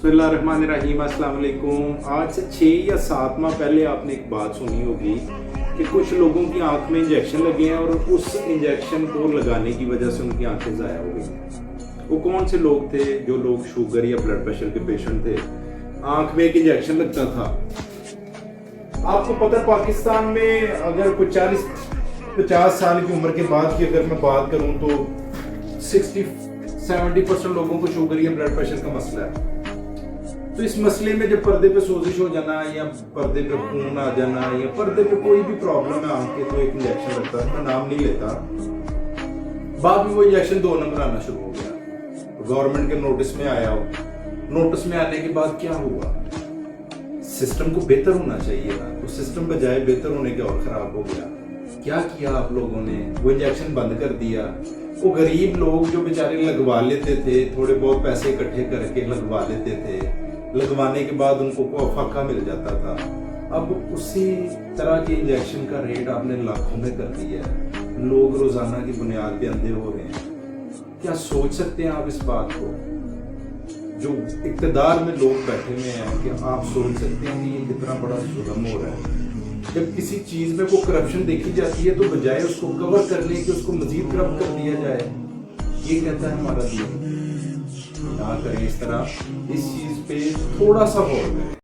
बिस्मिल्लाहिर्रहमानिर्रहीम, अस्सलाम वालेकुम। आज से 6 या 7 माह पहले आपने एक बात सुनी होगी कि कुछ लोगों की आंख में इंजेक्शन लगे हैं और उस इंजेक्शन को लगाने की वजह से उनकी आंखें ज़ाया हो गई। वो कौन से लोग थे? जो लोग शुगर या ब्लड प्रेशर के पेशेंट थे, आंख में एक इंजेक्शन लगता था। आपको पता है पाकिस्तान में अगर कोई 40-50 साल की उम्र के बाद की अगर मैं बात करूं तो 60-70% लोगों को शुगर या ब्लड प्रेशर का मसला है। तो इस मसले में जब पर्दे पे सोजिश हो जाना या पर्दे पे खून आ जाना या पर्दे पे कोई भी प्रॉब्लम है आंख के, तो एक इंजेक्शन लगता है। मैं नाम नहीं लेता। बाद में वो इंजेक्शन 2 नंबर आना शुरू हो गया। गवर्नमेंट के नोटिस में आया हो, नोटिस में आने के बाद क्या हुआ? सिस्टम को बेहतर होना चाहिए ना, तो सिस्टम बजाय बेहतर होने के और खराब हो गया। क्या किया आप लोगों ने? वो इंजेक्शन बंद कर दिया। वो गरीब लोग जो बेचारे लगवा लेते थे, थोड़े बहुत पैसे इकट्ठे करके लगवा लेते थे, लगवाने के बाद उनको फाका मिल जाता था। अब उसी तरह के इंजेक्शन का रेट आपने लाखों में कर दिया है। लोग रोजाना की बुनियाद पे अंधे हो रहे हैं। क्या सोच सकते हैं आप इस बात को? जो इक़्तिदार में लोग बैठे हुए हैं, कि आप सोच सकते हैं कि ये कितना बड़ा जुल्म हो रहा है? जब किसी चीज में कोई करप्शन देखी जाती है तो बजाय उसको कवर करने के उसको मजीद करप्ट कर दिया जाए। ये कहता है हमारा दीन। ना करें इस तरह। इस चीज पे थोड़ा सा गौर करें।